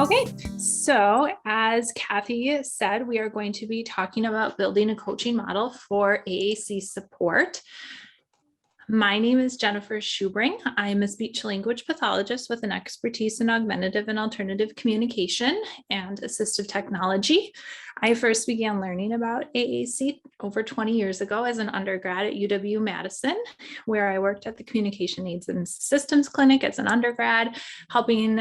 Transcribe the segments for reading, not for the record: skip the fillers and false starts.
Okay, so as Kathy said, we are going to be talking about building a coaching model for AAC support. My name is Jennifer Schubring. I'm a speech language pathologist with an expertise in augmentative and alternative communication and assistive technology. I first began learning about AAC over 20 years ago as an undergrad at UW-Madison, where I worked at the Communication Needs and Systems Clinic as an undergrad, helping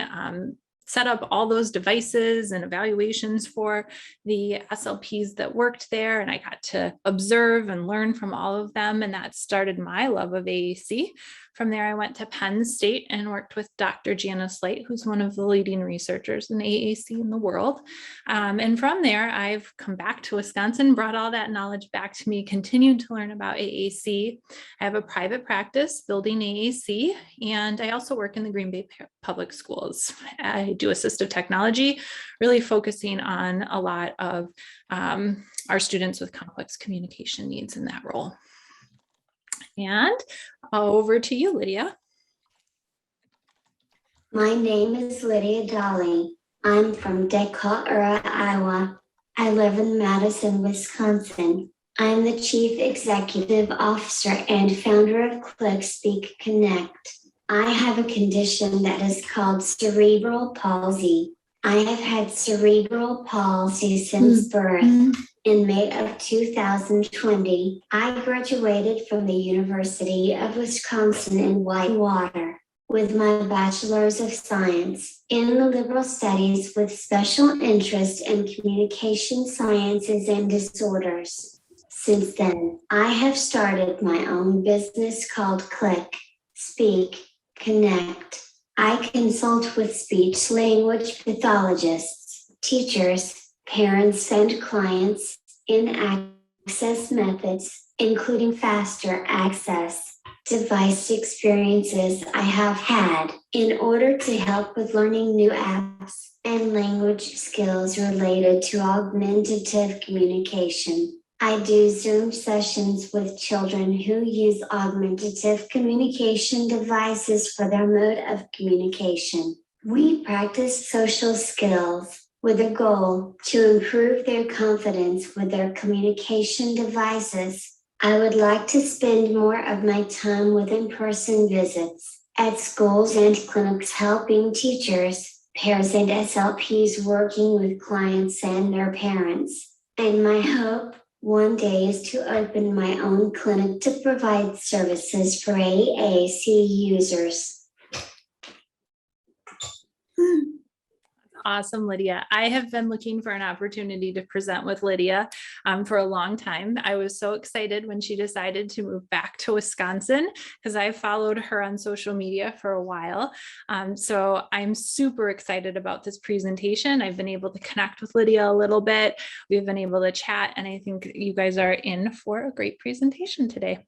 set up all those devices and evaluations for the SLPs that worked there. And I got to observe and learn from all of them. And that started my love of AAC. From there, I went to Penn State and worked with Dr. Janice Light, who's one of the leading researchers in AAC in the world. And from there, I've come back to Wisconsin, brought all that knowledge back to me, continued to learn about AAC. I have a private practice building AAC, and I also work in the Green Bay Public Schools. I do assistive technology, really focusing on a lot of our students with complex communication needs in that role. And over to you, Lydia. My name is Lydia Dolly. I'm from Decatur, Iowa. I live in Madison, Wisconsin. I'm the Chief Executive Officer and founder of Click Speak Connect. I have a condition that is called cerebral palsy. I have had cerebral palsy since birth. In May of 2020, I graduated from the University of Wisconsin in Whitewater with my Bachelor's of Science in the Liberal Studies with special interest in communication sciences and disorders. Since then, I have started my own business called Click, Speak, Connect. I consult with speech language pathologists, teachers, parents, and clients in access methods, including faster access device experiences I have had in order to help with learning new apps and language skills related to augmentative communication. I do Zoom sessions with children who use augmentative communication devices for their mode of communication. We practice social skills with a goal to improve their confidence with their communication devices. I would like to spend more of my time with in-person visits at schools and clinics, helping teachers, pairs, and SLPs working with clients and their parents. And my hope one day is to open my own clinic to provide services for AAC users. Awesome, Lydia. I have been looking for an opportunity to present with Lydia for a long time. I was so excited when she decided to move back to Wisconsin because I followed her on social media for a while. So I'm super excited about this presentation. I've been able to connect with Lydia a little bit. We've been able to chat, and I think you guys are in for a great presentation today.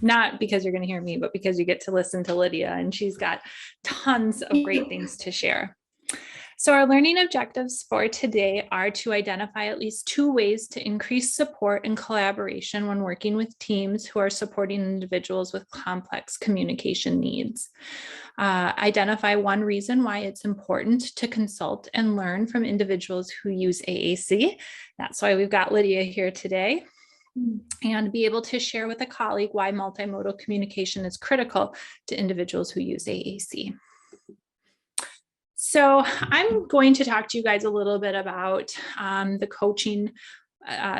Not because you're going to hear me, but because you get to listen to Lydia, and she's got tons of great things to share. So our learning objectives for today are to identify at least 2 ways to increase support and collaboration when working with teams who are supporting individuals with complex communication needs. Identify 1 reason why it's important to consult and learn from individuals who use AAC. That's why we've got Lydia here today. And be able to share with a colleague why multimodal communication is critical to individuals who use AAC. So I'm going to talk to you guys a little bit about the coaching,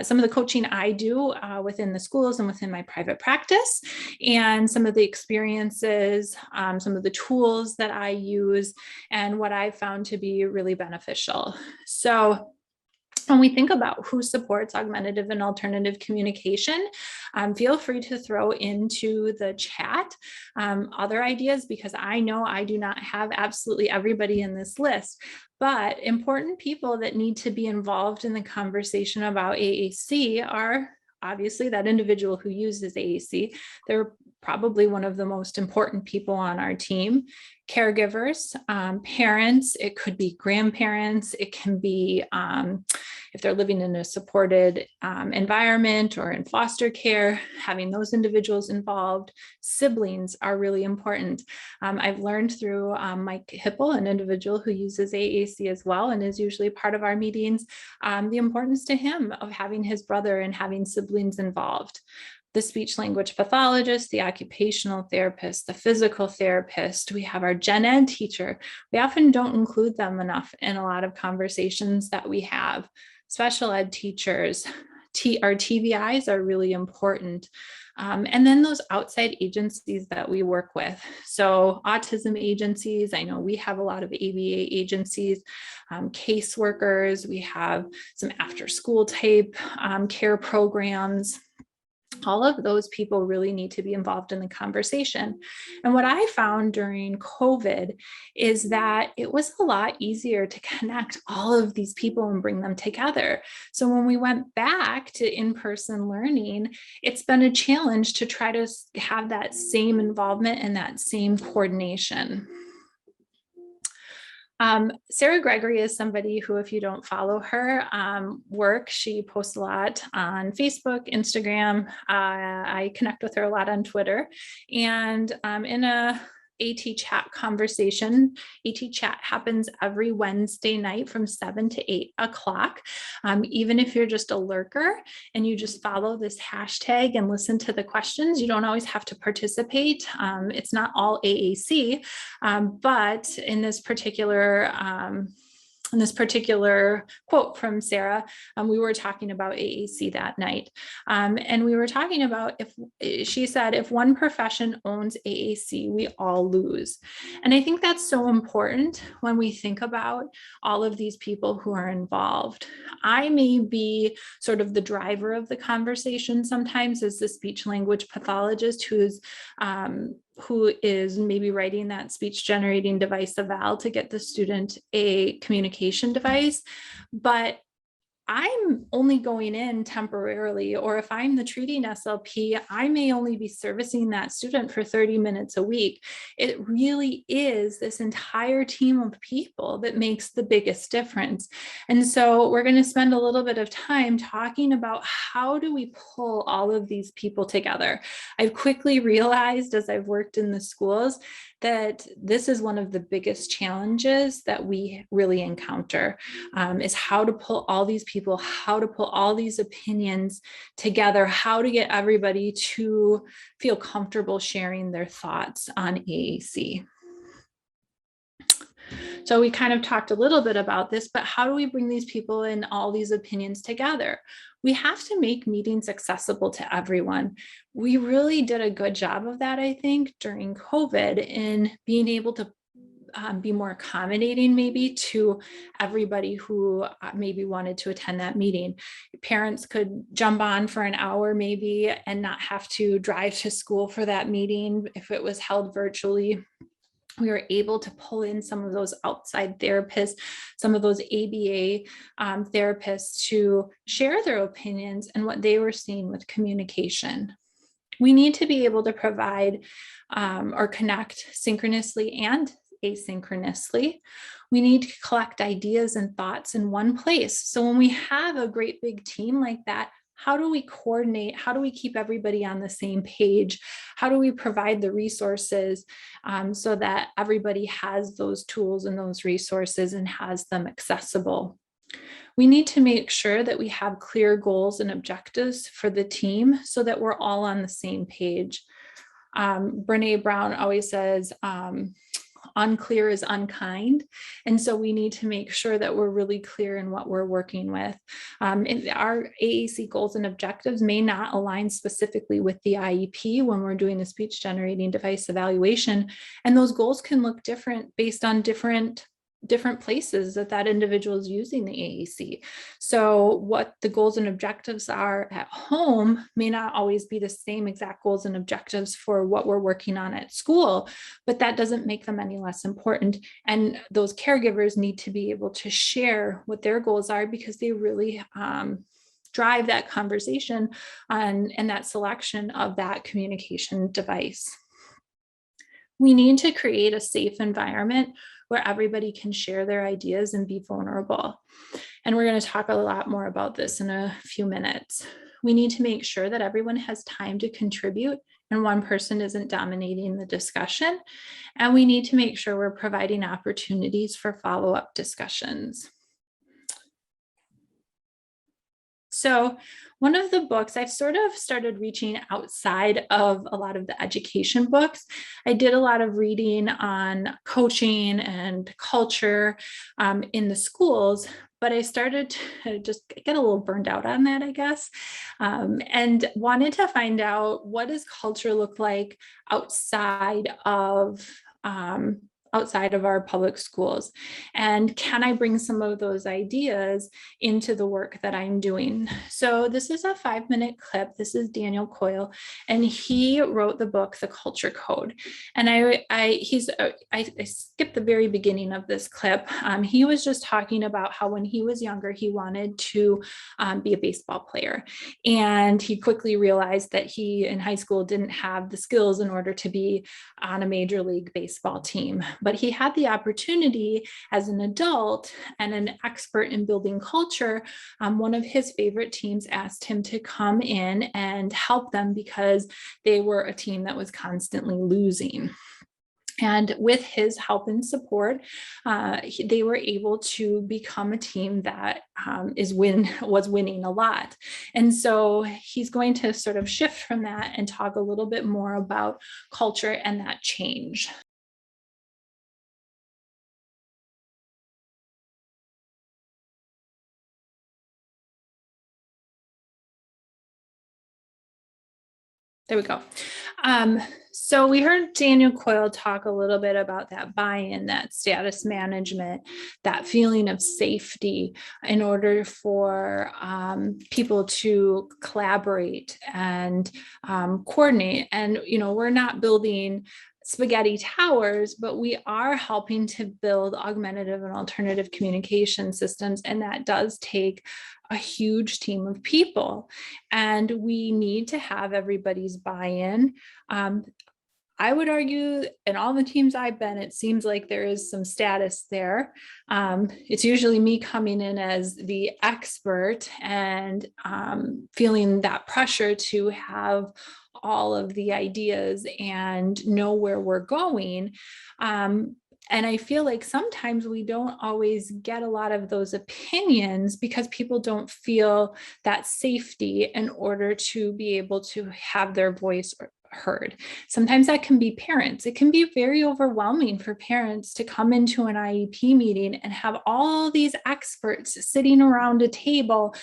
some of the coaching I do within the schools and within my private practice, and some of the experiences, some of the tools that I use, and what I've found to be really beneficial. So when we think about who supports augmentative and alternative communication, feel free to throw into the chat other ideas, because I know I do not have absolutely everybody in this list, but important people that need to be involved in the conversation about AAC are obviously that individual who uses AAC. There are probably one of the most important people on our team. Caregivers, parents, it could be grandparents, it can be if they're living in a supported environment or in foster care, having those individuals involved. Siblings are really important. I've learned through Mike Hipple, an individual who uses AAC as well and is usually part of our meetings, the importance to him of having his brother and having siblings involved. The speech language pathologist, the occupational therapist, the physical therapist, we have our gen ed teacher. We often don't include them enough in a lot of conversations that we have. Special ed teachers, our TVIs are really important. And then those outside agencies that we work with. So autism agencies, I know we have a lot of ABA agencies, caseworkers, we have some after school type care programs. All of those people really need to be involved in the conversation. And what I found during COVID is that it was a lot easier to connect all of these people and bring them together. So when we went back to in-person learning, it's been a challenge to try to have that same involvement and that same coordination. Sarah Gregory is somebody who, if you don't follow her work, she posts a lot on Facebook, Instagram. I connect with her a lot on Twitter. And in a AT chat conversation, AT chat happens every Wednesday night from 7 to 8 o'clock. Even if you're just a lurker and you just follow this hashtag and listen to the questions, you don't always have to participate. It's not all AAC, but in this particular quote from Sarah, we were talking about AAC that night. And we were talking about she said, if one profession owns AAC, we all lose. And I think that's so important when we think about all of these people who are involved. I may be sort of the driver of the conversation sometimes as the speech language pathologist who is maybe writing that speech generating device eval to get the student a communication device, but I'm only going in temporarily, or if I'm the treating SLP, I may only be servicing that student for 30 minutes a week. It really is this entire team of people that makes the biggest difference. And so we're going to spend a little bit of time talking about how do we pull all of these people together. I've quickly realized as I've worked in the schools that this is one of the biggest challenges that we really encounter, is how to pull all these people, how to pull all these opinions together, how to get everybody to feel comfortable sharing their thoughts on AAC. So we kind of talked a little bit about this, but how do we bring these people and all these opinions together? We have to make meetings accessible to everyone. We really did a good job of that, I think, during COVID in being able to be more accommodating maybe to everybody who maybe wanted to attend that meeting. Parents could jump on for an hour maybe and not have to drive to school for that meeting if it was held virtually. We were able to pull in some of those outside therapists, some of those ABA therapists to share their opinions and what they were seeing with communication. We need to be able to provide or connect synchronously and asynchronously. We need to collect ideas and thoughts in one place. So when we have a great big team like that, how do we coordinate? How do we keep everybody on the same page? How do we provide the resources so that everybody has those tools and those resources and has them accessible? We need to make sure that we have clear goals and objectives for the team so that we're all on the same page. Brene Brown always says, unclear is unkind. And so we need to make sure that we're really clear in what we're working with. Our AAC goals and objectives may not align specifically with the IEP when we're doing the speech generating device evaluation. And those goals can look different based on different places that individual is using the AAC. So what the goals and objectives are at home may not always be the same exact goals and objectives for what we're working on at school, but that doesn't make them any less important. And those caregivers need to be able to share what their goals are because they really drive that conversation and that selection of that communication device. We need to create a safe environment where everybody can share their ideas and be vulnerable. And we're going to talk a lot more about this in a few minutes. We need to make sure that everyone has time to contribute and one person isn't dominating the discussion. And we need to make sure we're providing opportunities for follow-up discussions. So one of the books, I've sort of started reaching outside of a lot of the education books. I did a lot of reading on coaching and culture in the schools, but I started to just get a little burned out on that, I guess, and wanted to find out, what does culture look like outside of our public schools? And can I bring some of those ideas into the work that I'm doing? So this is a 5-minute clip. This is Daniel Coyle, and he wrote the book, The Culture Code. And I skipped the very beginning of this clip. He was just talking about how when he was younger, he wanted to be a baseball player. And he quickly realized that he in high school didn't have the skills in order to be on a major league baseball team. But he had the opportunity as an adult and an expert in building culture. One of his favorite teams asked him to come in and help them because they were a team that was constantly losing. And with his help and support, they were able to become a team that was winning a lot. And so he's going to sort of shift from that and talk a little bit more about culture and that change. There we go. So we heard Daniel Coyle talk a little bit about that buy-in, that status management, that feeling of safety in order for people to collaborate and coordinate. And, we're not building spaghetti towers, but we are helping to build augmentative and alternative communication systems. And that does take a huge team of people. And we need to have everybody's buy-in. I would argue in all the teams I've been, it seems like there is some status there. It's usually me coming in as the expert and feeling that pressure to have all of the ideas and know where we're going. And I feel like sometimes we don't always get a lot of those opinions because people don't feel that safety in order to be able to have their voice heard. Sometimes that can be parents. It can be very overwhelming for parents to come into an IEP meeting and have all these experts sitting around a table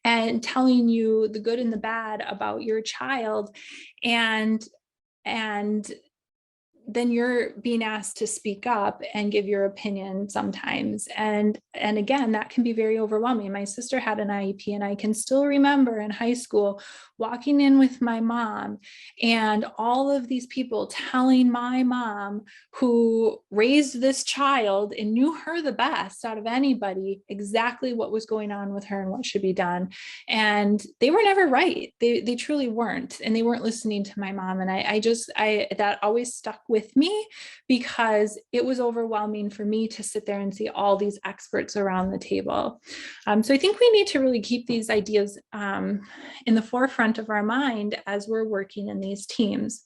and telling you the good and the bad about your child. And then you're being asked to speak up and give your opinion sometimes. And again, that can be very overwhelming. My sister had an IEP, and I can still remember in high school walking in with my mom and all of these people telling my mom, who raised this child and knew her the best out of anybody, exactly what was going on with her and what should be done. And they were never right. They truly weren't. And they weren't listening to my mom. And I that always stuck with me because it was overwhelming for me to sit there and see all these experts around the table. So I think we need to really keep these ideas in the forefront of our mind as we're working in these teams.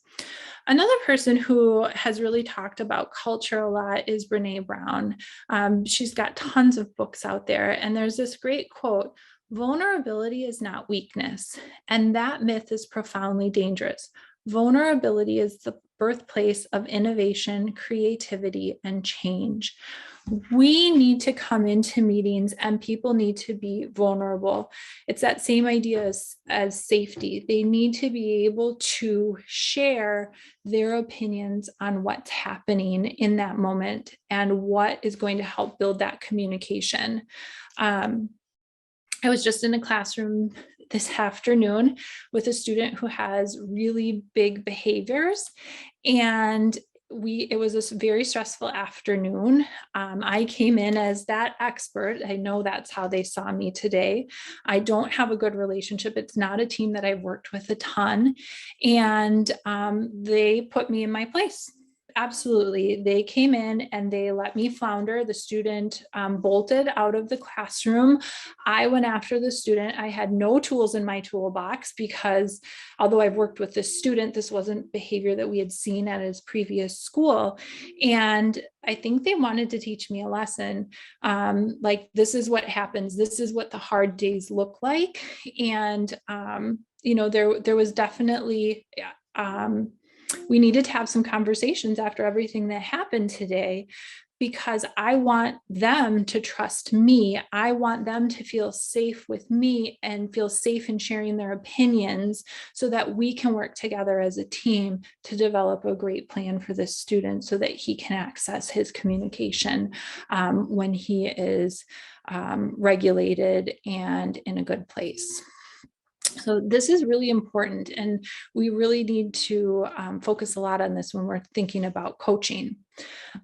Another person who has really talked about culture a lot is Brené Brown. She's got tons of books out there, and there's this great quote: "Vulnerability is not weakness, and that myth is profoundly dangerous. Vulnerability is the birthplace of innovation, creativity, and change." We need to come into meetings and people need to be vulnerable. It's that same idea as safety. They need to be able to share their opinions on what's happening in that moment and what is going to help build that communication. I was just in a classroom this afternoon with a student who has really big behaviors, and it was a very stressful afternoon. I came in as that expert. I know that's how they saw me today. I don't have a good relationship. It's not a team that I've worked with a ton. And they put me in my place. Absolutely. They came in and they let me flounder. The student bolted out of the classroom. I went after the student. I had no tools in my toolbox because although I've worked with this student, this wasn't behavior that we had seen at his previous school. And I think they wanted to teach me a lesson. Like, this is what happens. This is what the hard days look like. And, there was definitely, we needed to have some conversations after everything that happened today, because I want them to trust me. I want them to feel safe with me and feel safe in sharing their opinions so that we can work together as a team to develop a great plan for this student so that he can access his communication when he is regulated and in a good place. So this is really important, and we really need to focus a lot on this when we're thinking about coaching.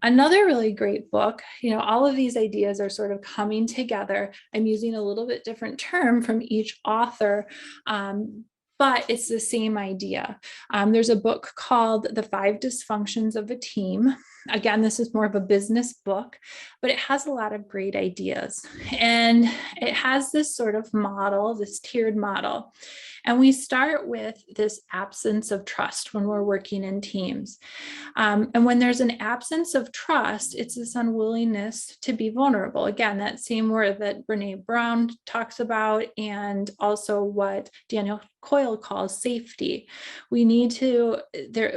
Another really great book, all of these ideas are sort of coming together. I'm using a little bit different term from each author, but it's the same idea. There's a book called The 5 Dysfunctions of a Team. Again, this is more of a business book, but it has a lot of great ideas. And it has this sort of model, this tiered model. And we start with this absence of trust when we're working in teams. And when there's an absence of trust, it's this unwillingness to be vulnerable. Again, that same word that Brene Brown talks about, and also what Daniel Coyle calls safety. We need to,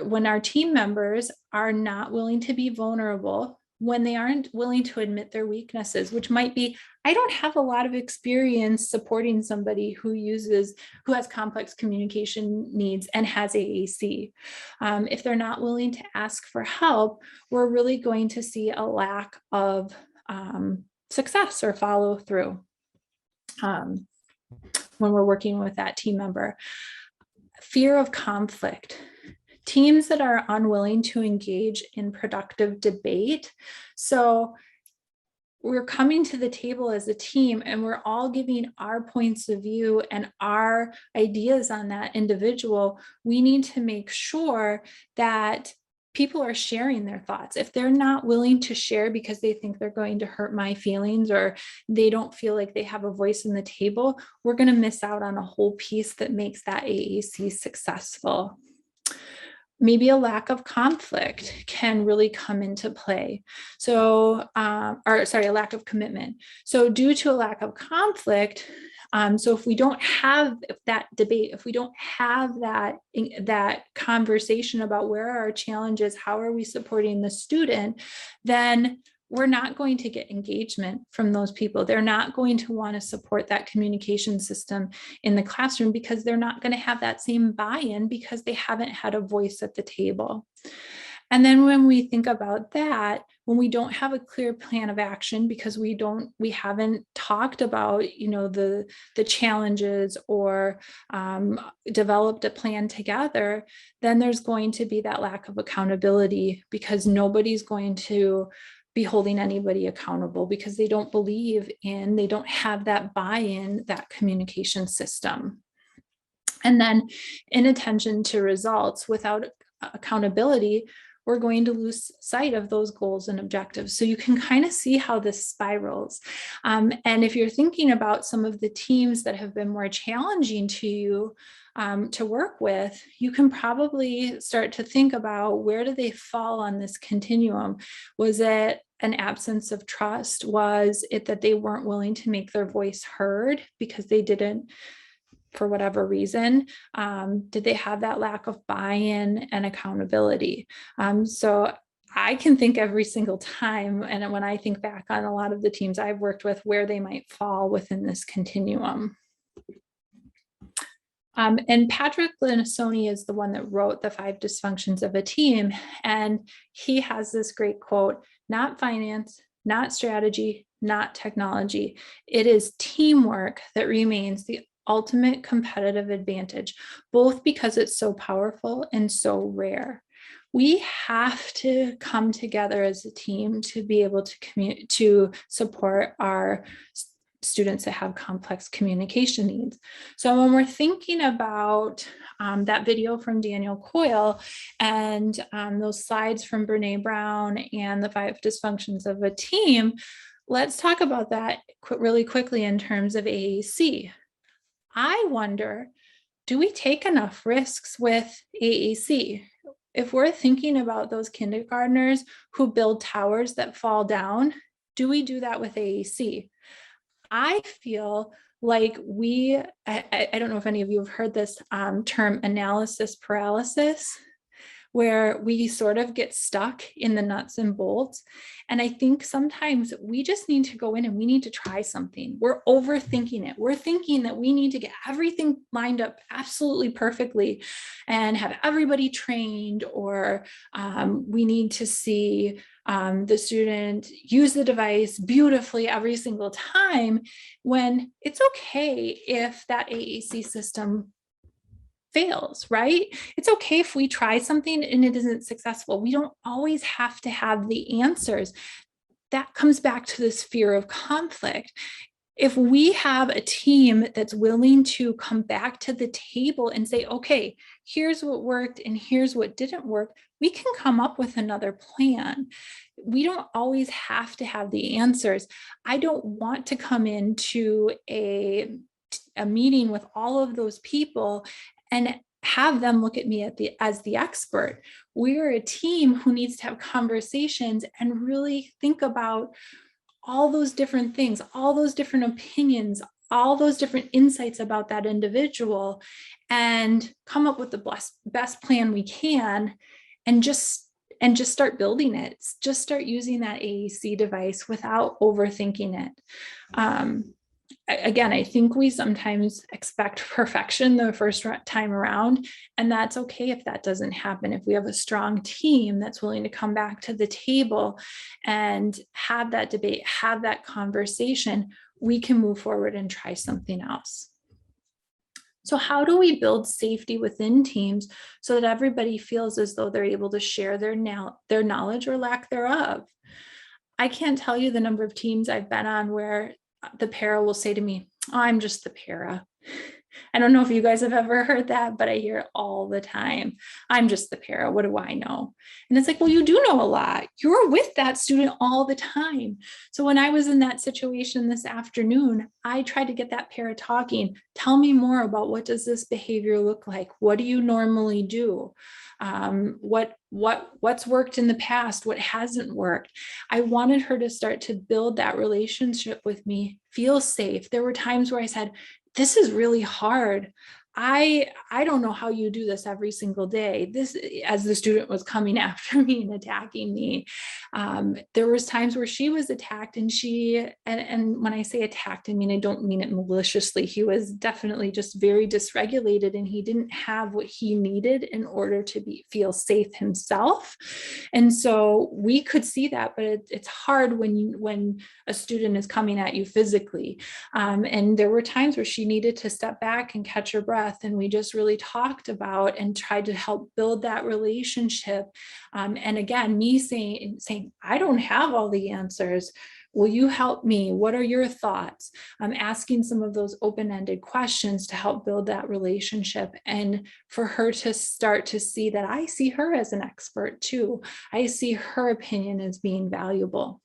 when our team members are not willing to be vulnerable, when they aren't willing to admit their weaknesses, which might be, I don't have a lot of experience supporting somebody who has complex communication needs and has AAC. If they're not willing to ask for help, we're really going to see a lack of success or follow through when we're working with that team member. Fear of conflict. Teams that are unwilling to engage in productive debate. So we're coming to the table as a team and we're all giving our points of view and our ideas on that individual. We need to make sure that people are sharing their thoughts. If they're not willing to share because they think they're going to hurt my feelings or they don't feel like they have a voice in the table, we're going to miss out on a whole piece that makes that AAC successful. Maybe a lack of conflict can really come into play. So, a lack of commitment. So due to a lack of conflict, so if we don't have that debate, if we don't have that conversation about where are our challenges, how are we supporting the student, then we're not going to get engagement from those people. They're not going to want to support that communication system in the classroom because they're not going to have that same buy-in because they haven't had a voice at the table. And then when we think about that, when we don't have a clear plan of action because we haven't talked about, the challenges or developed a plan together, then there's going to be that lack of accountability because nobody's going to be holding anybody accountable because they don't have that buy-in, that communication system. And then inattention to results without accountability, we're going to lose sight of those goals and objectives. So you can kind of see how this spirals. And if you're thinking about some of the teams that have been more challenging to you to work with, you can probably start to think about where do they fall on this continuum? Was it an absence of trust? Was it that they weren't willing to make their voice heard because they didn't, for whatever reason? Did they have that lack of buy-in and accountability? So I can think every single time, and when I think back on a lot of the teams I've worked with, where they might fall within this continuum. And Patrick Lencioni is the one that wrote The 5 Dysfunctions of a Team. And he has this great quote, not finance, not strategy, not technology. It is teamwork that remains the ultimate competitive advantage, both because it's so powerful and so rare. We have to come together as a team to be able to support our students that have complex communication needs. So when we're thinking about that video from Daniel Coyle and those slides from Brene Brown and the 5 dysfunctions of a team, let's talk about that really quickly in terms of AAC. I wonder, do we take enough risks with AAC? If we're thinking about those kindergartners who build towers that fall down, do we do that with AAC? I feel like I don't know if any of you have heard this term analysis paralysis, where we sort of get stuck in the nuts and bolts. And I think sometimes we just need to go in and we need to try something. We're overthinking it. We're thinking that we need to get everything lined up absolutely perfectly and have everybody trained, or we need to see the student use the device beautifully every single time, when it's okay if that AAC system fails, right? It's okay if we try something and it isn't successful. We don't always have to have the answers. That comes back to this fear of conflict. If we have a team that's willing to come back to the table and say, okay, here's what worked and here's what didn't work, we can come up with another plan. We don't always have to have the answers. I don't want to come into a meeting with all of those people and have them look at me as the expert. We're a team who needs to have conversations and really think about all those different things, all those different opinions, all those different insights about that individual, and come up with the best plan we can, and just start building it. Just start using that AAC device without overthinking it. Again, I think we sometimes expect perfection the first time around, and that's okay if that doesn't happen. If we have a strong team that's willing to come back to the table and have that debate, have that conversation, we can move forward and try something else. So how do we build safety within teams so that everybody feels as though they're able to share their knowledge or lack thereof? I can't tell you the number of teams I've been on where the para will say to me, oh, I'm just the para. I don't know if you guys have ever heard that, but I hear it all the time. I'm just the para. What do I know? And it's like, well, you do know a lot. You're with that student all the time. So when I was in that situation this afternoon, I tried to get that para talking. Tell me more about, what does this behavior look like? What do you normally do? What's worked in the past? What hasn't worked? I wanted her to start to build that relationship with me, feel safe. There were times where I said, this is really hard. I don't know how you do this every single day. This, as the student was coming after me and attacking me. There was times where she was attacked, and and when I say attacked, I mean, I don't mean it maliciously. He was definitely just very dysregulated, and he didn't have what he needed in order to feel safe himself. And so we could see that, but it's hard when a student is coming at you physically. And there were times where she needed to step back and catch her breath. And we just really talked about and tried to help build that relationship. And again, me saying, I don't have all the answers. Will you help me? What are your thoughts? Asking some of those open-ended questions to help build that relationship, and for her to start to see that I see her as an expert too. I see her opinion as being valuable.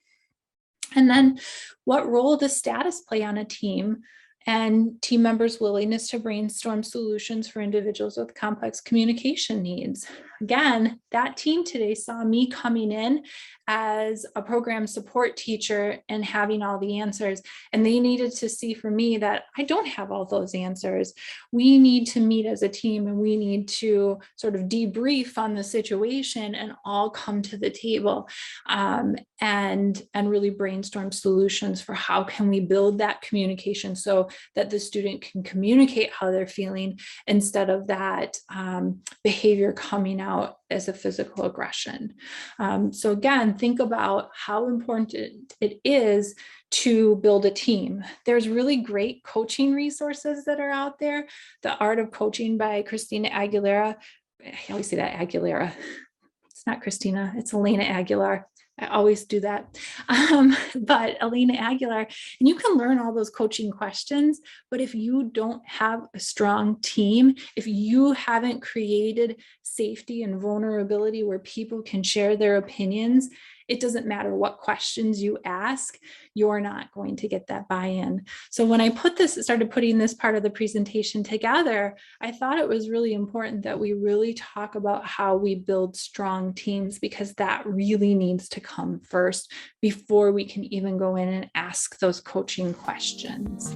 And then, what role does status play on a team and team members' willingness to brainstorm solutions for individuals with complex communication needs? Again, that team today saw me coming in as a program support teacher and having all the answers. And they needed to see from me that I don't have all those answers. We need to meet as a team, and we need to sort of debrief on the situation and all come to the table and really brainstorm solutions for how can we build that communication so that the student can communicate how they're feeling, instead of that behavior coming out as a physical aggression. So again, think about how important it is to build a team. There's really great coaching resources that are out there. The Art of Coaching by Christina Aguilera. I always say that Aguilera. It's not Christina, it's Elena Aguilar. I always do that. But Elena Aguilar, and you can learn all those coaching questions, but if you don't have a strong team, if you haven't created safety and vulnerability where people can share their opinions, it doesn't matter what questions you ask, you're not going to get that buy-in. So when I started putting this part of the presentation together, I thought it was really important that we really talk about how we build strong teams, because that really needs to come first before we can even go in and ask those coaching questions.